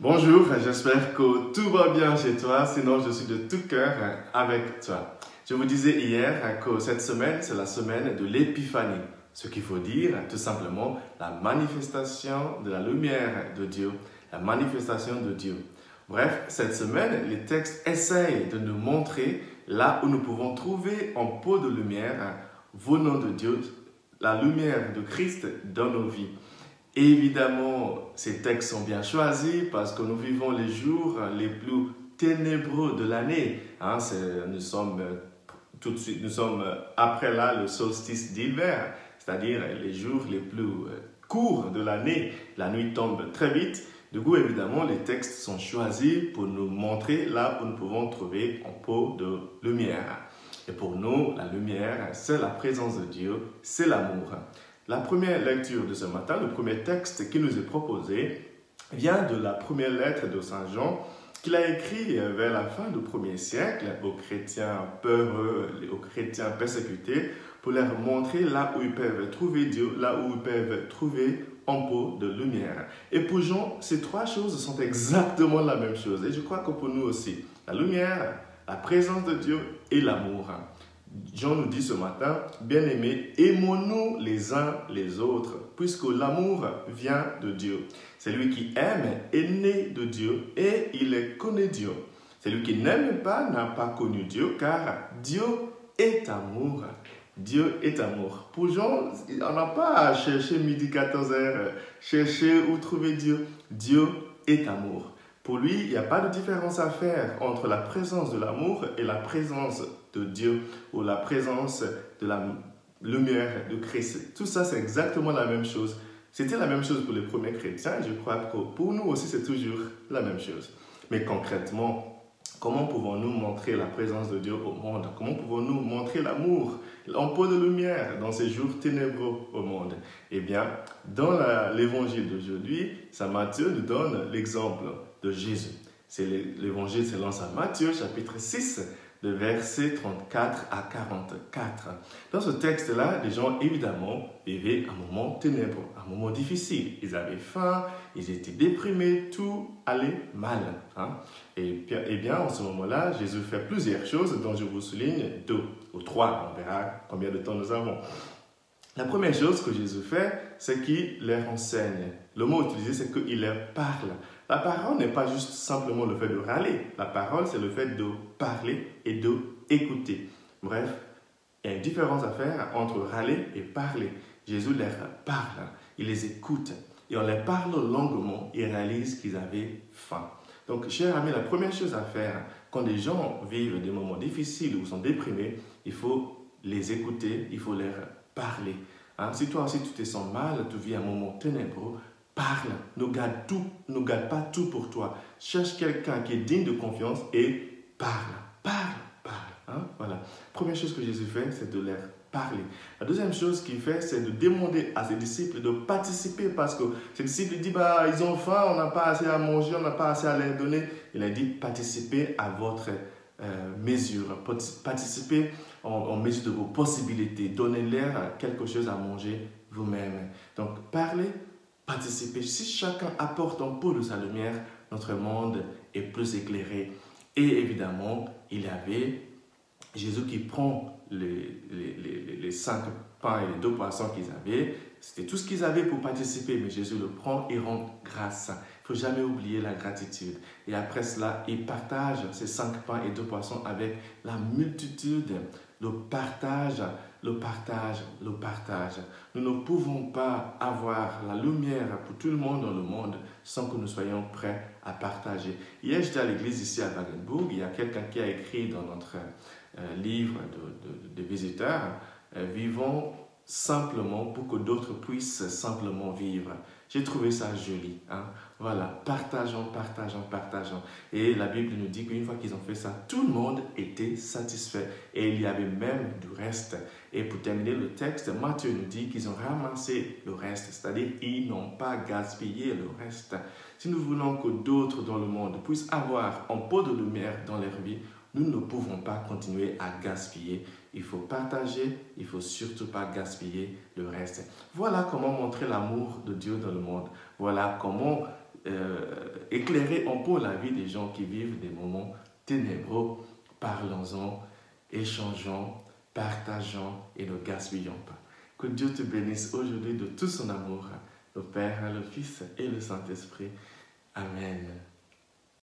Bonjour, j'espère que tout va bien chez toi, sinon je suis de tout cœur avec toi. Je vous disais hier que cette semaine, c'est la semaine de l'Épiphanie, ce qu'il faut dire tout simplement la manifestation de la lumière de Dieu, la manifestation de Dieu. Bref, cette semaine, les textes essayent de nous montrer là où nous pouvons trouver un pot de lumière venant de Dieu, la lumière de Christ dans nos vies. Évidemment, ces textes sont bien choisis parce que nous vivons les jours les plus ténébreux de l'année. Nous sommes tout de suite, nous sommes après là le solstice d'hiver, c'est-à-dire les jours les plus courts de l'année. La nuit tombe très vite. Du coup, évidemment, les textes sont choisis pour nous montrer là où nous pouvons trouver un pot de lumière. Et pour nous, la lumière, c'est la présence de Dieu, c'est l'amour. La première lecture de ce matin, le premier texte qui nous est proposé, vient de la première lettre de Saint Jean qu'il a écrit vers la fin du 1er siècle aux chrétiens peureux, aux chrétiens persécutés, pour leur montrer là où ils peuvent trouver Dieu, là où ils peuvent trouver un pot de lumière. Et pour Jean, ces trois choses sont exactement la même chose. Et je crois que pour nous aussi, la lumière, la présence de Dieu et l'amour. Jean nous dit ce matin, bien-aimés, aimons-nous les uns les autres, puisque l'amour vient de Dieu. Celui qui aime est né de Dieu et il connaît Dieu. Celui qui n'aime pas n'a pas connu Dieu, car Dieu est amour. Dieu est amour. Pour Jean, on n'a pas à chercher midi 14h, chercher où trouver Dieu. Dieu est amour. Pour lui, il n'y a pas de différence à faire entre la présence de l'amour et la présence de Dieu ou la présence de la lumière de Christ. Tout ça, c'est exactement la même chose. C'était la même chose pour les premiers chrétiens et je crois que pour nous aussi, c'est toujours la même chose. Mais concrètement, comment pouvons-nous montrer la présence de Dieu au monde? Comment pouvons-nous montrer l'amour, un pot de lumière dans ces jours ténébreux au monde? Eh bien, dans l'évangile d'aujourd'hui, Saint Matthieu nous donne l'exemple de Jésus. L'évangile s'élance à Matthieu, chapitre 6, de versets 34 à 44. Dans ce texte-là, les gens, évidemment, vivaient un moment ténébreux, un moment difficile. Ils avaient faim, ils étaient déprimés, tout allait mal. Et bien, en ce moment-là, Jésus fait plusieurs choses dont je vous souligne deux ou trois. On verra combien de temps nous avons. La première chose que Jésus fait, c'est qu'il leur enseigne. Le mot utilisé, c'est qu'il leur parle. La parole n'est pas juste simplement le fait de râler. La parole, c'est le fait de parler et d'écouter. Bref, il y a une différence à faire entre râler et parler. Jésus leur parle, il les écoute. Et en leur parlant longuement, ils réalisent qu'ils avaient faim. Donc, chers amis, la première chose à faire, quand des gens vivent des moments difficiles ou sont déprimés, il faut les écouter, il faut leur parler. Si toi aussi tu te sens mal, tu vis un moment ténébreux, parle, ne garde pas tout pour toi. Cherche quelqu'un qui est digne de confiance et parle. Voilà. Première chose que Jésus fait, c'est de leur parler. La deuxième chose qu'il fait, c'est de demander à ses disciples de participer parce que ses disciples disent, ils ont faim, on n'a pas assez à manger, on n'a pas assez à leur donner. Il a dit, participez à votre mesure, participez en mesure de vos possibilités, donnez-leur quelque chose à manger vous-même. Donc, parlez, participez. Si chacun apporte un peu de sa lumière, notre monde est plus éclairé. Et évidemment, il y avait Jésus qui prend les 5 pains et les 2 poissons qu'ils avaient. C'était tout ce qu'ils avaient pour participer, mais Jésus le prend et rend grâce. Il ne faut jamais oublier la gratitude. Et après cela, il partage ces 5 pains et 2 poissons avec la multitude. Le partage. Nous ne pouvons pas avoir la lumière pour tout le monde dans le monde sans que nous soyons prêts à partager. Hier, j'étais à l'église ici à Wagenburg. Il y a quelqu'un qui a écrit dans notre livre de visiteurs, vivons simplement pour que d'autres puissent simplement vivre. J'ai trouvé ça joli. Voilà, partageons. Et la Bible nous dit qu'une fois qu'ils ont fait ça, tout le monde était satisfait. Et il y avait même du reste. Et pour terminer le texte, Matthieu nous dit qu'ils ont ramassé le reste, c'est-à-dire ils n'ont pas gaspillé le reste. Si nous voulons que d'autres dans le monde puissent avoir un pot de lumière dans leur vie, nous ne pouvons pas continuer à gaspiller. Il faut partager, il ne faut surtout pas gaspiller le reste. Voilà comment montrer l'amour de Dieu dans le monde. Voilà comment éclairer un peu la vie des gens qui vivent des moments ténébreux. Parlons-en, échangeons, partageons et ne gaspillons pas. Que Dieu te bénisse aujourd'hui de tout son amour, le Père, le Fils et le Saint-Esprit. Amen.